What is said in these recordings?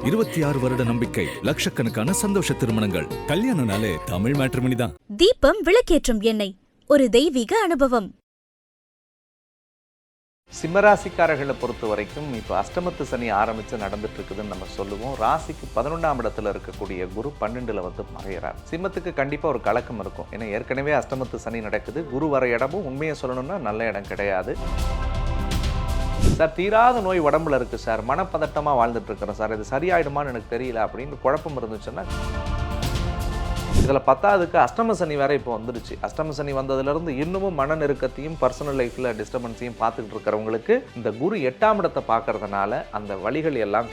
26 வருட நம்பிக்கை, லட்சக்கணக்கான சந்தோஷ திருமணங்கள். கல்யாணம்னாலே தமிழ் மேட்ரிமோனி தான். தீபம் விளக்கேற்றும் எண்ணெய், ஒரு தெய்வீக அனுபவம். சிம்மராசிக்காரர்களை பொறுத்த வரைக்கும் இப்போ அஷ்டமத்து சனி ஆரம்பித்து நடந்துட்டு இருக்குதுன்னு நம்ம சொல்லுவோம். ராசிக்கு 11ஆம் இடத்துல இருக்கக்கூடிய குரு 12ல் வந்து மறையிறார். சிம்மத்துக்கு கண்டிப்பாக ஒரு கலக்கம் இருக்கும். ஏன்னா ஏற்கனவே அஷ்டமத்து சனி நடக்குது. குரு வர இடமும் உண்மையை சொல்லணும்னா நல்ல இடம் கிடையாது. சார், தீராத நோய் உடம்புல இருக்குது சார், மனப்பதட்டமாக வாழ்ந்துட்டு இருக்கிறேன் சார், இது சரியாயிடுமான்னு எனக்கு தெரியல அப்படின்னு குழப்பம் இருந்துச்சுன்னா, இதில் 10ஆவதுக்கு அஷ்டம சனி வேற இப்போ வந்துடுச்சு. அஷ்டம சனி வந்ததுலேருந்து இன்னமும் மன நெருக்கத்தையும் பர்சனல் லைஃப்பில் டிஸ்டர்பன்ஸையும் பார்த்துக்கிட்டு இருக்கிறவங்களுக்கு இந்த குரு 8ஆம் இடத்தை பார்க்கறதுனால அந்த வழிகள் எல்லாம்.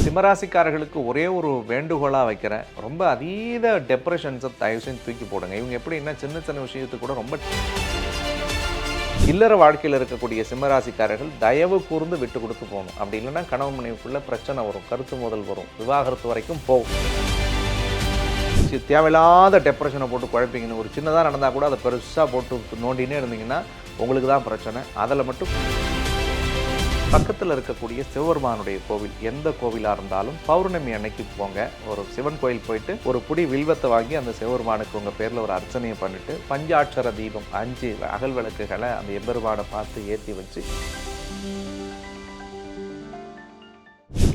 சிம்மராசிக்காரர்களுக்கு ஒரே ஒரு வேண்டுகோளாக வைக்கிறேன், ரொம்ப அதீத டெப்ரெஷன்ஸை தயவு செஞ்சு தூக்கி போடுங்க. இவங்க எப்படின்னா சின்ன சின்ன விஷயத்துக்கு கூட ரொம்ப இல்லற வாழ்க்கையில் இருக்கக்கூடிய சிம்மராசிக்காரர்கள் தயவு கூர்ந்து விட்டு கொடுத்து போகணும். அப்படி இல்லைன்னா கணவன் மனைவிக்குள்ள பிரச்சனை வரும், கருத்து மோதல் வரும், விவாகரத்து வரைக்கும் போகும். தேவையில்லாத டெப்ரெஷனை போட்டு குழப்பிங்கன்னு ஒரு சின்னதாக நடந்தால் கூட அதை பெருசாக போட்டு நோண்டினே இருந்தீங்கன்னா உங்களுக்கு தான் பிரச்சனை. அதில் மட்டும் பக்கத்தில் இருக்கக்கூடிய சிவபெருமானுடைய கோவில், எந்த கோவிலாக இருந்தாலும் பௌர்ணமி அன்னைக்கு போங்க. ஒரு சிவன் கோயில் போயிட்டு ஒரு புடி வில்வத்தை வாங்கி அந்த சிவபெருமானுக்கு உங்கள் பேரில் ஒரு அர்ச்சனையை பண்ணிட்டு பஞ்சாட்சர தீபம் 5 அகல் விளக்குகளை அந்த எம்பெருமானை பார்த்து ஏற்றி வச்சு.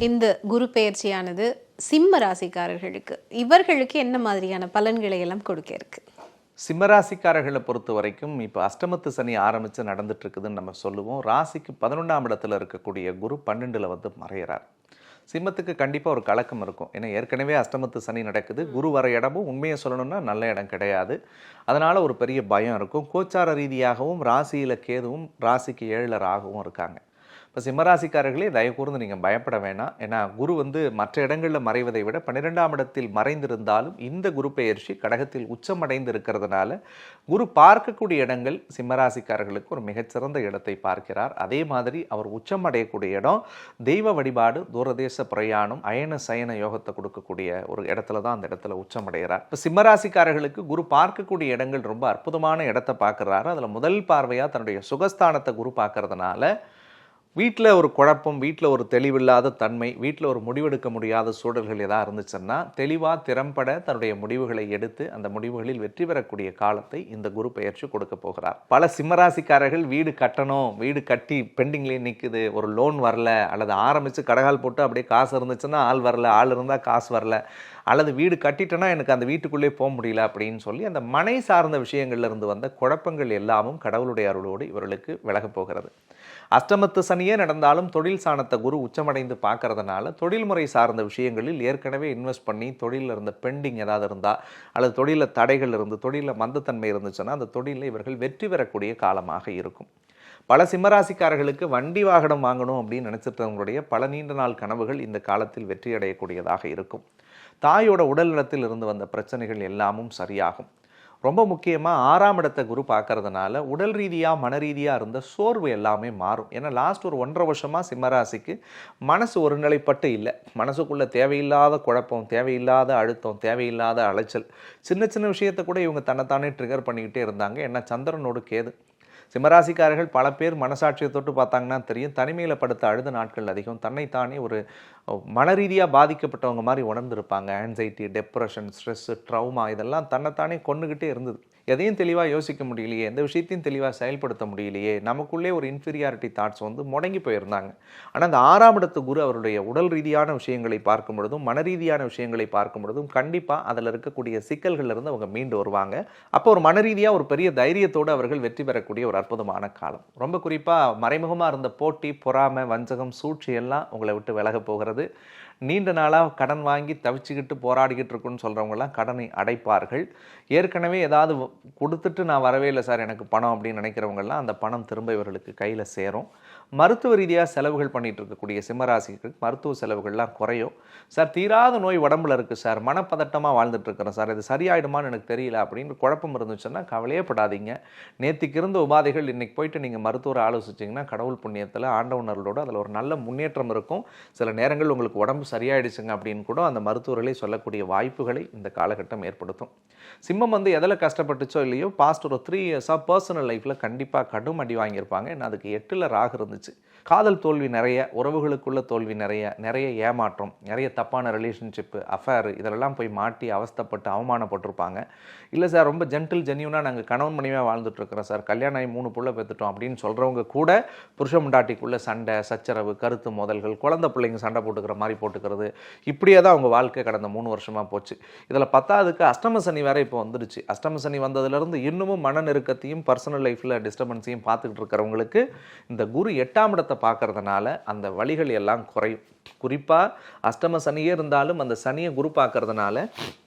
இந்த குரு பெயர்ச்சியானது சிம்ம ராசிக்காரர்களுக்கு இவர்களுக்கு என்ன மாதிரியான பலன்களை எல்லாம் கொடுக்க இருக்கு? சிம்மராசிக்காரர்களை பொறுத்த வரைக்கும் இப்போ அஷ்டமத்து சனி ஆரம்பித்து நடந்துட்டு இருக்குதுன்னு நம்ம சொல்லுவோம். ராசிக்கு 11ஆம் இடத்துல இருக்கக்கூடிய குரு 12ல் வந்து மறையிறார். சிம்மத்துக்கு கண்டிப்பாக ஒரு கலக்கம் இருக்கும். ஏன்னா ஏற்கனவே அஷ்டமத்து சனி நடக்குது. குரு வர இடமும் உண்மையை சொல்லணும்னா நல்ல இடம் கிடையாது. அதனால் ஒரு பெரிய பயம் இருக்கும். கோச்சார ரீதியாகவும் ராசியில் கேதுவும் ராசிக்கு 7ல் ராகுவும் இருக்காங்க. இப்போ சிம்மராசிக்காரர்களே தயவு கூர்ந்து நீங்கள் பயப்பட வேணாம். ஏன்னா குரு வந்து மற்ற இடங்களில் மறைவதை விட 12ஆம் இடத்தில் மறைந்திருந்தாலும் இந்த குரு பெயர்ச்சி கடகத்தில் உச்சமடைந்து இருக்கிறதுனால குரு பார்க்கக்கூடிய இடங்கள் சிம்மராசிக்காரர்களுக்கு ஒரு மிகச்சிறந்த இடத்தை பார்க்கிறார். அதே மாதிரி அவர் உச்சமடையக்கூடிய இடம் தெய்வ வழிபாடு, தூரதேச பிரயாணம், அயன சயன யோகத்தை கொடுக்கக்கூடிய ஒரு இடத்துல தான் அந்த இடத்துல உச்சமடைகிறார். இப்போ சிம்மராசிக்காரர்களுக்கு குரு பார்க்கக்கூடிய இடங்கள் ரொம்ப அற்புதமான இடத்தை பார்க்குறாரு. அதில் முதல் பார்வையாக தன்னுடைய சுகஸ்தானத்தை குரு பார்க்கறதுனால வீட்டில் ஒரு குழப்பம், வீட்டில் ஒரு தெளிவில்லாத தன்மை, வீட்டில் ஒரு முடிவெடுக்க முடியாத சூழல்கள் எதாவது இருந்துச்சுன்னா தெளிவாக திறம்பட தன்னுடைய முடிவுகளை எடுத்து அந்த முடிவுகளில் வெற்றி பெறக்கூடிய காலத்தை இந்த குரு பெயர்ச்சி கொடுக்க போகிறார். பல சிம்மராசிக்காரர்கள் வீடு கட்டணும், வீடு கட்டி பெண்டிங்லேயே நிற்குது, ஒரு லோன் வரல, அல்லது ஆரம்பித்து கடகால் போட்டு அப்படியே காசு இருந்துச்சுன்னா ஆள் வரல, ஆள் இருந்தால் காசு வரல, அல்லது வீடு கட்டிட்டேன்னா எனக்கு அந்த வீட்டுக்குள்ளே போக முடியல அப்படின்னு சொல்லி அந்த மனை சார்ந்த விஷயங்கள்லேருந்து வந்த குழப்பங்கள் எல்லாமும் கடவுளுடைய அருளோடு இவர்களுக்கு விலகப் போகிறது. அஷ்டமத்து சனியே நடந்தாலும் தொழில் சாணத்தை குரு உச்சமடைந்து பார்க்கறதுனால தொழில்முறை சார்ந்த விஷயங்களில் ஏற்கனவே இன்வெஸ்ட் பண்ணி தொழிலில் இருந்த பெண்டிங் ஏதாவது இருந்தால் அல்லது தொழிலில் தடைகள் இருந்து தொழிலில் மந்தத்தன்மை இருந்துச்சுன்னா அந்த தொழிலில் இவர்கள் வெற்றி பெறக்கூடிய காலமாக இருக்கும். பல சிம்மராசிக்காரர்களுக்கு வண்டி வாகனம் வாங்கணும் அப்படின்னு நினச்சிட்டவங்களுடைய பல நீண்ட நாள் கனவுகள் இந்த காலத்தில் வெற்றி அடையக்கூடியதாக இருக்கும். தாயோட உடல் நலத்தில் இருந்து வந்த பிரச்சனைகள் எல்லாமும் சரியாகும். ரொம்ப முக்கியமாக 6ஆம் இடத்தை குரு பார்க்கறதுனால உடல் ரீதியாக மன ரீதியாக இருந்த சோர்வு எல்லாமே மாறும். ஏன்னா லாஸ்ட் ஒரு 1.5 வருஷமாக சிம்மராசிக்கு மனசு ஒருநிலைப்பட்டு இல்லை. மனசுக்குள்ளே தேவையில்லாத குழப்பம், தேவையில்லாத அழுத்தம், தேவையில்லாத அலைச்சல், சின்ன சின்ன விஷயத்தை கூட இவங்க தன்னைத்தானே ட்ரிகர் பண்ணிக்கிட்டே இருந்தாங்க. ஏன்னா சந்திரனோடு கேது. சிம்மராசிக்காரர்கள் பல பேர் மனசாட்சியை தொட்டு பார்த்தாங்கன்னா தெரியும், தனிமையில் படுத்த அழுத நாட்கள் அதிகம், தன்னைத்தானே ஒரு மன ரீதியாக பாதிக்கப்பட்டவங்க மாதிரி உணர்ந்திருப்பாங்க. ஆன்சைட்டி, டெப்ரெஷன், ஸ்ட்ரெஸ்ஸு, ட்ரௌமா இதெல்லாம் தன்னைத்தானே கொண்டுகிட்டே இருந்தது. எதையும் தெளிவாக யோசிக்க முடியலையே, எந்த விஷயத்தையும் தெளிவாக செயல்படுத்த முடியலையே, நமக்குள்ளே ஒரு இன்ஃபீரியாரிட்டி தாட்ஸ் வந்து முடங்கி போயிருந்தாங்க. ஆனால் அந்த 6ஆம் இடத்து குரு அவருடைய உடல் ரீதியான விஷயங்களை பார்க்கும் பொழுதும் மன ரீதியான விஷயங்களை பார்க்கும் பொழுதும் கண்டிப்பாக அதில் இருக்கக்கூடிய சிக்கல்களிலிருந்து அவங்க மீண்டு வருவாங்க. அப்போ ஒரு மன ரீதியாக ஒரு பெரிய தைரியத்தோடு அவர்கள் வெற்றி பெறக்கூடிய ஒரு அற்புதமான காலம். ரொம்ப குறிப்பாக மறைமுகமாக இருந்த போட்டி, பொறாமை, வஞ்சகம், சூழ்ச்சி எல்லாம் உங்களை விட்டு விலக போகிறது. நீண்ட நாளாக கடன் வாங்கி தவிச்சுக்கிட்டு போராடிக்கிட்டு இருக்குன்னு சொல்கிறவங்கலாம் கடனை அடைப்பார்கள். ஏற்கனவே ஏதாவது கொடுத்துட்டு நான் வரவே இல்லை சார் எனக்கு பணம் அப்படின்னு நினைக்கிறவங்கலாம் அந்த பணம் திரும்ப இவர்களுக்கு கையில் சேரும். மருத்துவ ரீதியாக செலவுகள் பண்ணிகிட்டு இருக்கக்கூடிய சிம்மராசிக்கு மருத்துவ செலவுகள்லாம் குறையும். சார், தீராத நோய் உடம்புல இருக்குது சார், மனப்பதட்டமாக வாழ்ந்துட்டு இருக்கிறேன் சார், இது சரியாயிடுமான்னு எனக்கு தெரியல அப்படின்னு குழப்பம் இருந்துச்சுன்னா கவலையே படாதீங்க. நேற்றுக்கு இருந்த உபாதைகள் இன்றைக்கி போயிட்டு நீங்கள் மருத்துவரை ஆலோசிச்சிங்கன்னா கடவுள் புண்ணியத்தில் ஆண்டவனர்களோடு அதில் ஒரு நல்ல முன்னேற்றம் இருக்கும். சில நேரங்கள் உங்களுக்கு உடம்பு சரியாயிடுச்சுங்க அப்படின்னு கூட அந்த மருத்துவர்களே சொல்லக்கூடிய வாய்ப்புகளை இந்த காலகட்டம் ஏற்படுத்தும். சிம்மம் வந்து எதில் கஷ்டப்பட்டுச்சோ இல்லையோ பாஸ்ட் ஒரு 3 இயர்ஸாக பர்சனல் லைஃப்பில் கண்டிப்பாக கடும் அடி வாங்கியிருப்பாங்க. ஏன்னா அதுக்கு 8ல் ராகு இருந்துச்சு. வந்துடுச்சு. காதல் தோல்வி நிறைய, உறவுகளுக்குள்ள தோல்வி நிறைய ஏமாற்றம், நிறைய தப்பான ரிலேஷன்ஷிப்பு, அஃபேரு இதிலெல்லாம் போய் மாட்டி அவஸ்தைப்பட்டு அவமானப்பட்டிருப்பாங்க. இல்லை சார் ரொம்ப ஜென்யூனாக நாங்கள் கணவன் மனைவியாக வாழ்ந்துட்டுருக்குறோம் சார், கல்யாணம் ஆகி 3 புள்ள பெற்றுட்டோம் அப்படின்னு சொல்கிறவங்க கூட புருஷ முண்டாட்டிக்குள்ளே சண்டை, சச்சரவு, கருத்து மோதல்கள், குழந்தை பிள்ளைங்க சண்டை போட்டுக்கிற மாதிரி போட்டுக்கிறது, இப்படியே தான் அவங்க வாழ்க்கை கடந்த 3 வருஷமாக போச்சு. இதில் 10ஆவதுக்கு அஷ்டம சனி வேற இப்போ வந்துடுச்சு. அஷ்டம சனி வந்ததுலேருந்து இன்னமும் மன நெருக்கத்தையும் பர்சனல் லைஃப்பில் டிஸ்டர்பன்ஸையும் பார்த்துக்கிட்டு இருக்கிறவங்களுக்கு இந்த குரு 8ஆம் இடத்தை பார்க்கறதுனால அந்த வழிகள் எல்லாம் குறையும். குறிப்பாக அஷ்டம சனியே இருந்தாலும் அந்த சனியை குரு பார்க்கறதுனால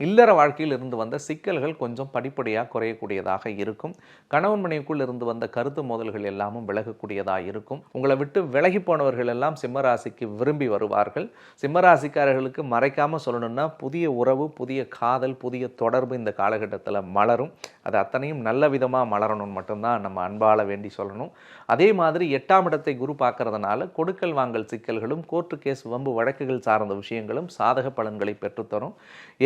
இல்லற வாழ்க்கையில் இருந்து வந்த சிக்கல்கள் கொஞ்சம் படிப்படியாக குறையக்கூடியதாக இருக்கும். கணவன் மனைவிக்குள் இருந்து வந்த கருத்து மோதல்கள் எல்லாமும் விலகக்கூடியதாக இருக்கும். உங்களை விட்டு விலகி போனவர்கள் எல்லாம் சிம்மராசிக்கு விரும்பி வருவார்கள். சிம்மராசிக்காரர்களுக்கு மறைக்காமல் சொல்லணும்னா புதிய உறவு, புதிய காதல், புதிய தொடர்பு இந்த காலகட்டத்தில் மலரும். அது அத்தனையும் நல்ல விதமாக மலரணும்னு மட்டும்தான் நம்ம அன்பால வேண்டி சொல்லணும். அதே மாதிரி 8ஆம் இடத்தை குரு பார்க்கறதுனால கொடுக்கல் வாங்கல் சிக்கல்களும், கோர்ட்டு கேஸ், வம்பு வழக்குகள் சார்ந்த விஷயங்களும் சாதக பலன்களை பெற்றுத்தரும்.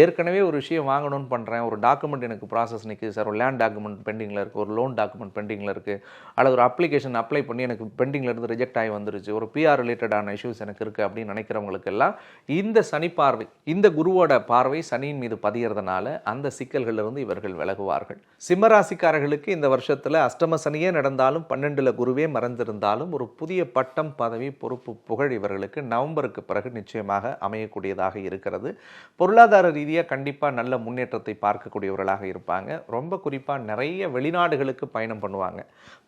ஏற்கனவே ஒரு விஷயம் வாங்கணும்னு பண்ணுறேன், ஒரு டாக்குமெண்ட் எனக்கு ப்ராசஸ் நிற்குது சார், ஒரு லேண்ட் டாக்குமெண்ட் பெண்டிங்கில் இருக்குது, ஒரு லோன் டாக்குமெண்ட் பெண்டிங்கில் இருக்குது, அல்லது ஒரு அப்ளிகேஷன் அப்ளை பண்ணி எனக்கு பெண்டிங்கில் இருந்து ரிஜெக்ட் ஆகி வந்துருச்சு, ஒரு பிஆர் ரிலேட்டடான இஷ்யூஸ் எனக்கு இருக்குது அப்படின்னு நினைக்கிறவங்களுக்கெல்லாம் இந்த சனி பார்வை, இந்த குருவோட பார்வை சனியின் மீது பதியறதுனால அந்த சிக்கல்களிலிருந்து இவர்கள் விலகுவார்கள். சிம்மராசிக்காரர்களுக்கு இந்த வருஷத்தில் அஷ்டம சனியே நடந்தாலும் 12ல் குருவே மறைந்திருந்தாலும் ஒரு புதிய பட்டம், பதவி, பொறுப்பு, புகழ் இவர்களுக்கு நவம்பருக்கு பிறகு நிச்சயமாக அமையக்கூடியதாக இருக்கிறது. பொருளாதார ரீதியாக கண்டிப்பாக நல்ல முன்னேற்றத்தை பார்க்கக்கூடியவர்களாக இருப்பாங்க. ரொம்ப குறிப்பாக நிறைய வெளிநாடுகளுக்கு பயணம் பண்ணுவாங்க.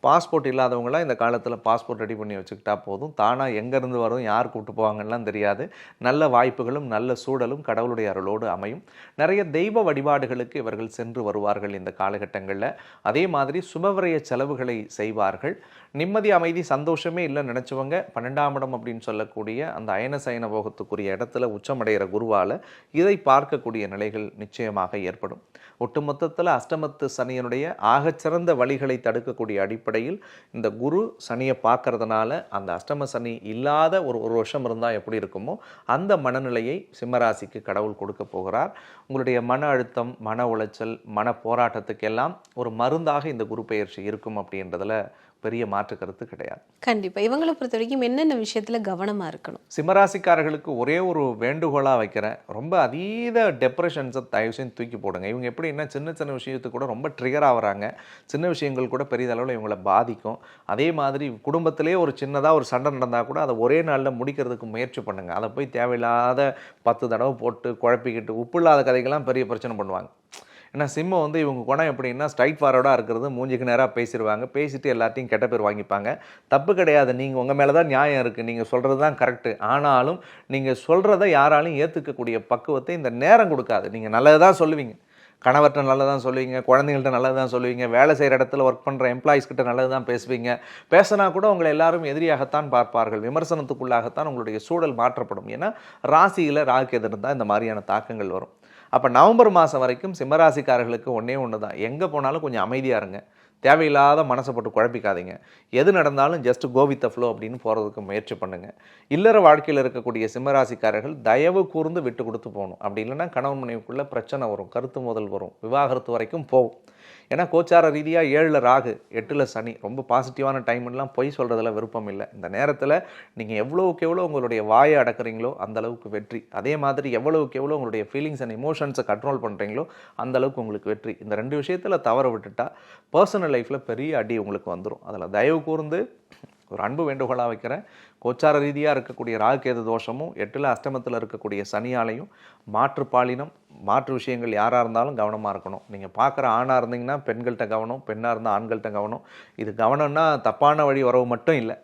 பாஸ்போர்ட் இல்லாதவங்களாம் இந்த காலத்தில் பாஸ்போர்ட் ரெடி பண்ணி வச்சுக்கிட்டா போதும், தானாக எங்கேருந்து வரும், யார் கூப்பிட்டு போவாங்கலாம் தெரியாது. நல்ல வாய்ப்புகளும் நல்ல சூழலும் கடவுளுடைய அருளோடு அமையும். நிறைய தெய்வ வழிபாடுகளுக்கு இவர்கள் சென்று வருவார்கள் இந்த காலகட்டங்களில். அதே மாதிரி சுபவிரய செலவுகளை செய்வார்கள். நிம்மதி, அமைதி, சந்தோஷமே இல்லைன்னு நினச்சவங்க 12ஆம் இடம் அப்படின்னு சொல்லக்கூடிய அந்த அயன சயன போகத்துக்குரிய இடத்துல உச்சமடைகிற குருவால் இதை பார்க்கக்கூடிய நிலைகள் நிச்சயமாக ஏற்படும். ஒட்டுமொத்தத்தில் அஷ்டமத்து சனியனுடைய ஆகச்சிறந்த வழிகளை தடுக்கக்கூடிய அடிப்படையில் இந்த குரு சனியை பார்க்கறதுனால அந்த அஷ்டம சனி இல்லாத ஒரு வருஷம் இருந்தால் எப்படி இருக்குமோ அந்த மனநிலையை சிம்மராசிக்கு கடவுள் கொடுக்க போகிறார். உங்களுடைய மன அழுத்தம், மன உளைச்சல், மன போராட்டத்துக்கெல்லாம் ஒரு மருந்தாக இந்த குரு பெயர்ச்சி இருக்கும் அப்படின்றதுல பெரிய மாற்று கருத்து கிடையாது. கண்டிப்பா. இவங்களை பொறுத்த வரைக்கும் என்னென்ன விஷயத்துல கவனமா இருக்கணும்? சிம்மராசிக்காரர்களுக்கு ஒரே ஒரு வேண்டுகோளாக வைக்கிறேன், ரொம்ப அதீத டெப்ரெஷன்ஸை தயவு செஞ்சு தூக்கி போடுங்க. இவங்க எப்படின்னா சின்ன சின்ன விஷயத்துக்கு கூட ரொம்ப ட்ரிகர் ஆகிறாங்க. சின்ன விஷயங்கள் கூட பெரிதளவில் இவங்களை பாதிக்கும். அதே மாதிரி குடும்பத்திலே ஒரு சின்னதாக ஒரு சண்டை நடந்தால் கூட அதை ஒரே நாளில் முடிக்கிறதுக்கு முயற்சி பண்ணுங்கள். அதை போய் தேவையில்லாத 10 தடவை போட்டு குழப்பிக்கிட்டு உப்பு இல்லாத கதைகள்லாம் பெரிய பிரச்சனை பண்ணுவாங்க. ஏன்னா சிம்மம் வந்து இவங்க குணம் எப்படின்னா ஸ்ட்ரைட் ஃபார்வர்டாக இருக்கிறது, மூஞ்சிக்கு நேராக பேசிடுவாங்க, பேசிட்டு எல்லாத்தையும் கெட்ட பேர் வாங்கிப்பாங்க. தப்பு கிடையாது, நீங்கள் உங்கள் மேலே தான் நியாயம் இருக்குது, நீங்கள் சொல்கிறது தான் கரெக்டு. ஆனாலும் நீங்கள் சொல்கிறத யாராலையும் ஏற்றுக்கக்கூடிய பக்குவத்தை இந்த நேரம் கொடுக்காது. நீங்கள் நல்லது தான் சொல்லுவீங்க, கணவர்கிட்ட நல்லது தான் சொல்லுவீங்க, குழந்தைங்கள்ட்ட நல்லது தான் சொல்லுவீங்க, வேலை செய்கிற இடத்துல ஒர்க் பண்ணுற எம்ப்ளாயிஸ்கிட்ட நல்லது தான் பேசுவீங்க. பேசினா கூட உங்களை எல்லாரும் எதிரியாகத்தான் பார்ப்பார்கள், விமர்சனத்துக்குள்ளாகத்தான் உங்களுடைய சூழல் மாற்றப்படும். ஏன்னா ராசியில் ராகு எது இருந்தால் இந்த மாதிரியான தாக்கங்கள் வரும். அப்போ நவம்பர் மாதம் வரைக்கும் சிம்மராசிக்காரர்களுக்கு ஒன்று தான், எங்கே போனாலும் கொஞ்சம் அமைதியாக இருங்க, தேவையில்லாத மனசை போட்டு குழப்பிக்காதீங்க, எது நடந்தாலும் just go with the flow அப்படின்னு போகிறதுக்கு முயற்சி பண்ணுங்கள். இல்லற வாழ்க்கையில் இருக்கக்கூடிய சிம்மராசிக்காரர்கள் தயவு கூர்ந்து விட்டு கொடுத்து போகணும். அப்படி இல்லைன்னா கணவன் மனைவிக்குள்ளே பிரச்சனை வரும், கருத்து மோதல் வரும், விவாகரத்து வரைக்கும் போகும். ஏன்னா கோச்சார ரீதியாக 7ல் ராகு 8ல் சனி, ரொம்ப பாசிட்டிவான டைம்லாம் பொய் சொல்கிறதுல விருப்பம் இல்லை. இந்த நேரத்தில் நீங்கள் எவ்வளோவுக்கு எவ்வளோ உங்களுடைய வாயை அடக்குறீங்களோ அந்தளவுக்கு வெற்றி. அதே மாதிரி எவ்வளவுக்கு எவ்வளோ உங்களுடைய ஃபீலிங்ஸ் அண்ட் எமோஷன்ஸை கண்ட்ரோல் பண்ணுறீங்களோ அந்தளவுக்கு உங்களுக்கு வெற்றி. இந்த 2 விஷயத்தில் தவற விட்டுட்டா பர்சனல் லைஃப்பில் பெரிய அடி உங்களுக்கு வந்துடும். அதில் தயவு கூர்ந்து ஒரு அன்பு வேண்டுகோளாக வைக்கிறேன், கோச்சார ரீதியாக இருக்கக்கூடிய ராகுகேது தோஷமும் 8ல் அஷ்டமத்தில் இருக்கக்கூடிய சனியாலையும் மாற்று பாலினம், மாற்று விஷயங்கள் யாராக இருந்தாலும் கவனமாக இருக்கணும். நீங்கள் பார்க்குற ஆணாக இருந்தீங்கன்னா பெண்கள்கிட்ட கவனம், பெண்ணாக இருந்தால் ஆண்கள்கிட்ட கவனம். இது கவனம்னா தப்பான வழி உறவு மட்டும் இல்லை.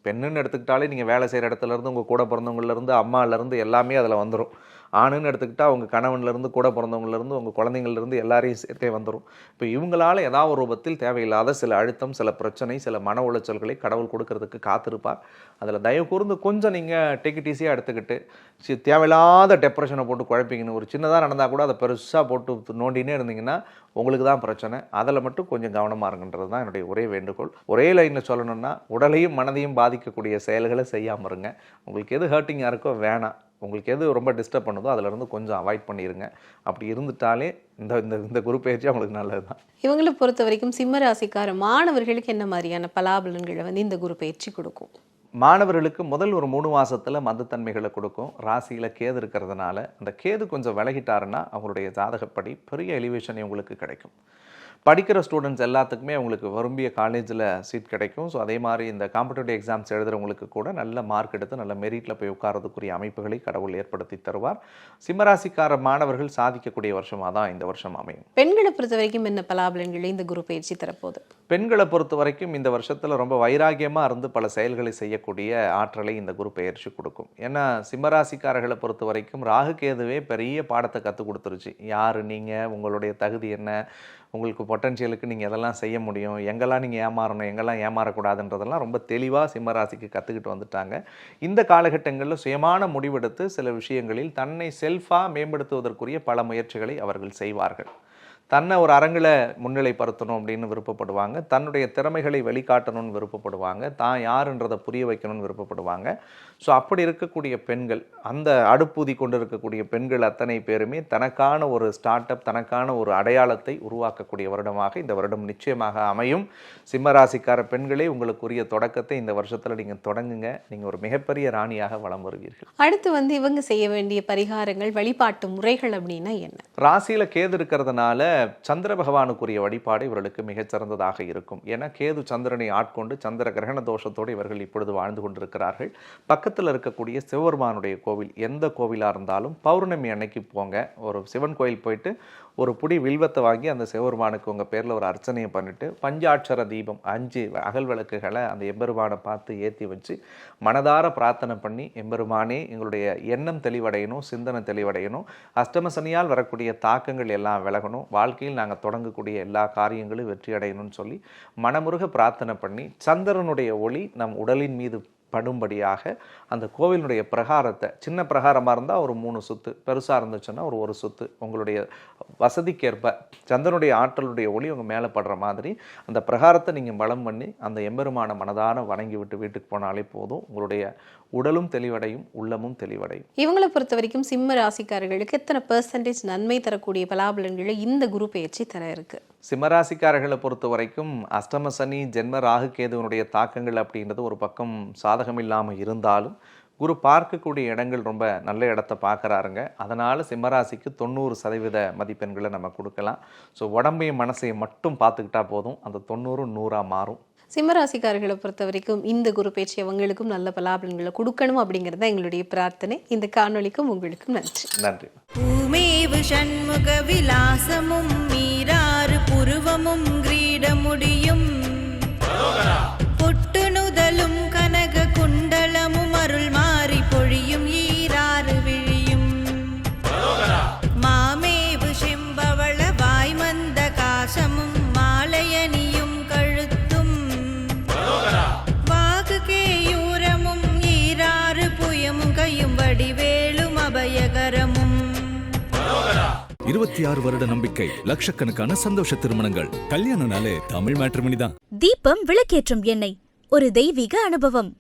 பெண்ணுன்னு எடுத்துக்கிட்டாலே நீங்கள் வேலை செய்கிற இடத்துலேருந்து, உங்கள் கூட பிறந்தவங்கலேருந்து, அம்மாலேருந்து எல்லாமே அதில் வந்துடும். ஆணுன்னு எடுத்துக்கிட்டால் அவங்க கணவன்லேருந்து, கூட பிறந்தவங்கலேருந்து, உங்கள் குழந்தைங்கள்லேருந்து எல்லாரையும் சேர்த்தே வந்துடும். இப்போ இவங்களால் ஏதாவது ஒரு ரூபத்தில் தேவையில்லாத சில அழுத்தம், சில பிரச்சனை, சில மன உளைச்சல்களை கடவுள் கொடுக்கறதுக்கு காத்திருப்பார். அதில் தயவு கூர்ந்து கொஞ்சம் நீங்கள் டேக் இட் ஈஸியாக எடுத்துக்கிட்டு தேவையில்லாத டெப்ரெஷனை போட்டு குழப்பிங்கன்னு, ஒரு சின்னதாக நடந்தால் கூட அதை பெருசாக போட்டு நோண்டினே இருந்தீங்கன்னா உங்களுக்கு தான் பிரச்சனை. அதில் மட்டும் கொஞ்சம் கவனமாக இருங்கன்றது தான் என்னுடைய ஒரே வேண்டுகோள். ஒரே லைனில் சொல்லணும்னா உடலையும் மனதையும் பாதிக்கக்கூடிய செயல்களை செய்யாமல் இருங்க. உங்களுக்கு எது ஹர்ட்டிங்காக இருக்கோ வேணாம், உங்களுக்கு எது ரொம்ப டிஸ்டர்ப் பண்ணுதோ அதிலிருந்து கொஞ்சம் அவாய்ட் பண்ணிடுங்க. அப்படி இருந்துட்டாலே இந்த குரு பயிற்சி அவங்களுக்கு நல்லது தான். இவங்களை பொறுத்த வரைக்கும் சிம்ம ராசிக்கார மாணவர்களுக்கு என்ன மாதிரியான பலாபலன்களை இந்த குரு பயிற்சி கொடுக்கும்? மாணவர்களுக்கு முதல் ஒரு 3 மாசத்துல மந்தத்தன்மைகளை கொடுக்கும். ராசியில் கேது இருக்கிறதுனால அந்த கேது கொஞ்சம் விலகிட்டாருன்னா அவங்களுடைய ஜாதகப்படி பெரிய எலிவேஷன் இவங்களுக்கு கிடைக்கும். படிக்கிற ஸ்டூடெண்ட்ஸ் எல்லாத்துக்குமே அவங்களுக்கு விரும்பிய காலேஜில் சீட் கிடைக்கும். ஸோ அதே மாதிரி இந்த காம்படிட்டிவ் எக்ஸாம்ஸ் எழுதுறவங்களுக்கு கூட நல்ல மார்க் எடுத்து நல்ல மெரிட்டில் போய் உட்காரதுக்குரிய அமைப்புகளை கடவுள் ஏற்படுத்தி தருவார். சிம்மராசிக்கார மாணவர்கள் சாதிக்கக்கூடிய வருஷமாக தான் இந்த வருஷம் அமையும். பெண்களை பொறுத்த வரைக்கும் என்ன பலாபலன்களை இந்த குரு பயிற்சி தரப்போகுது? பெண்களை பொறுத்த வரைக்கும் இந்த வருஷத்தில் ரொம்ப வைராகியமாக இருந்து பல செயல்களை செய்யக்கூடிய ஆற்றலை இந்த குரு பெயர்ச்சி கொடுக்கும். ஏன்னா சிம்மராசிக்காரர்களை பொறுத்த வரைக்கும் ராகு கேதுவே பெரிய பாடத்தை கற்றுக் கொடுத்துருச்சு. யார் நீங்கள், உங்களுடைய தகுதி என்ன, உங்களுக்கு பொட்டன்ஷியலுக்கு நீங்கள் எதெல்லாம் செய்ய முடியும், எங்கெல்லாம் நீங்கள் ஏமாறணும், எங்கெல்லாம் ஏமாறக்கூடாதுன்றதெல்லாம் ரொம்ப தெளிவாக சிம்மராசிக்கு கற்றுக்கிட்டு வந்துட்டாங்க. இந்த காலகட்டங்களில் சுயமான முடிவெடுத்து சில விஷயங்களில் தன்னை செல்ஃபாக மேம்படுத்துவதற்குரிய பல முயற்சிகளை அவர்கள் செய்வார்கள். தன்னை ஒரு அரங்கில் முன்னிலைப்படுத்தணும் அப்படின்னு விருப்பப்படுவாங்க. தன்னுடைய திறமைகளை வெளிக்காட்டணும்னு விருப்பப்படுவாங்க. தான் யாருன்றதை புரிய வைக்கணும்னு விருப்பப்படுவாங்க. ஸோ அப்படி இருக்கக்கூடிய பெண்கள், அந்த அடுப்பூதி கொண்டு இருக்கக்கூடிய பெண்கள் அத்தனை பேருமே தனக்கான ஒரு ஸ்டார்ட் அப், தனக்கான ஒரு அடையாளத்தை உருவாக்கக்கூடிய வருடமாக இந்த வருடம் நிச்சயமாக அமையும். சிம்மராசிக்கார பெண்களே, உங்களுக்குரிய தொடக்கத்தை இந்த வருஷத்தில் நீங்கள் தொடங்குங்க. நீங்கள் ஒரு மிகப்பெரிய ராணியாக வலம் வருவீர்கள். அடுத்து இவங்க செய்ய வேண்டிய பரிகாரங்கள், வழிபாட்டு முறைகள் அப்படின்னா என்ன? ராசியில் கேது இருக்கிறதுனால சந்திர பகவானுக்குரிய வழிபாடு இவர்களுக்கு மிகச்சிறந்ததாக இருக்கும். ஏன்னா கேது சந்திரனை ஆட்கொண்டு சந்திர கிரகண தோஷத்தோடு இவர்கள் இப்பொழுது வாழ்ந்து கொண்டிருக்கிறார்கள். பக்கத்தில் இருக்கக்கூடிய சிவபெருமானுடைய கோவில், எந்த கோவிலாக இருந்தாலும் பௌர்ணமி அன்னைக்கு போங்க. ஒரு சிவன் கோயில் போயிட்டு ஒரு புடி வில்வத்தை வாங்கி அந்த சிவபெருமானுக்கு உங்கள் பேரில் ஒரு அர்ச்சனையை பண்ணிவிட்டு பஞ்சாட்சர தீபம் 5 அகல் விளக்குகளை அந்த எம்பெருமானை பார்த்து ஏற்றி வச்சு மனதார பிரார்த்தனை பண்ணி, எம்பெருமானே எங்களுடைய எண்ணம் தெளிவடையணும், சிந்தனை தெளிவடையணும், அஷ்டம சனியால் வரக்கூடிய தாக்கங்கள் எல்லாம் விலகணும், வாழ்க்கையில் நாங்கள் தொடங்கக்கூடிய எல்லா காரியங்களும் வெற்றி அடையணும்னு சொல்லி மனமுருக பிரார்த்தனை பண்ணி சந்திரனுடைய ஒளி நம் உடலின் மீது படும்படியாக அந்த கோவிலுடைய பிரகாரத்தை, சின்ன பிரகாரமாக இருந்தால் ஒரு 3 சுற்று, பெருசாக இருந்துச்சுன்னா ஒரு சுற்று, உங்களுடைய வசதிக்கேற்ப சந்திரனுடைய ஆற்றலுடைய ஒளி உங்கள் மேலே படுற மாதிரி அந்த பிரகாரத்தை நீங்கள் பலம் பண்ணி அந்த எம்பெருமான மனதான வணங்கி விட்டு வீட்டுக்கு போனாலே போதும். உங்களுடைய உடலும் தெளிவடையும், உள்ளமும் தெளிவடையும். இவங்களை பொறுத்த வரைக்கும் சிம்ம ராசிக்காரர்களுக்கு எத்தனை % நன்மை தரக்கூடிய பலாபலன்களை இந்த குரு பயிற்சி தர இருக்கு? சிம்மராசிக்காரர்களை பொறுத்த வரைக்கும் அஷ்டம சனி, ஜென்ம ராகு கேதுவனுடைய தாக்கங்கள் அப்படின்றது ஒரு பக்கம் சாதகம் இல்லாமல் இருந்தாலும் குரு பார்க்கக்கூடிய இடங்கள் ரொம்ப நல்ல இடத்த பார்க்குறாருங்க. அதனால் சிம்மராசிக்கு 90% மதிப்பெண்களை நம்ம கொடுக்கலாம். ஸோ உடம்பையும் மனசையும் மட்டும் பார்த்துக்கிட்டா போதும், அந்த 90 100ஆக மாறும். சிம்மராசிக்காரர்களை பொறுத்த வரைக்கும் இந்த குரு பயிற்சி அவங்களுக்கும் நல்ல பலாபலன்களை கொடுக்கணும் அப்படிங்கிறது தான் எங்களுடைய பிரார்த்தனை. இந்த காணொளிக்கும் உங்களுக்கும் நன்றி. நன்றி. பூமேவு சண்முக விலாசமும் மீராறு புருவமும் கிரீடமுடியும் பொட்டு நுதலும் கனக குண்டலமும் அருள் மாறி பொழியும் ஈராறு விழியும் மாமேவு செம்பவள வாய்மந்த காசமும் மாலையணியும் கழுத்தும் வாகு கேயூரமும் ஈராறு புயமும் கையும் வடிவேலும் அபயகரமும். 26 வருட நம்பிக்கை, லட்சக்கணக்கான சந்தோஷ திருமணங்கள். கல்யாணம்னாலே தமிழ் மேட்ரிமோனி தான். தீபம் விளக்கேற்றும் எண்ணெய், ஒரு தெய்வீக அனுபவம்.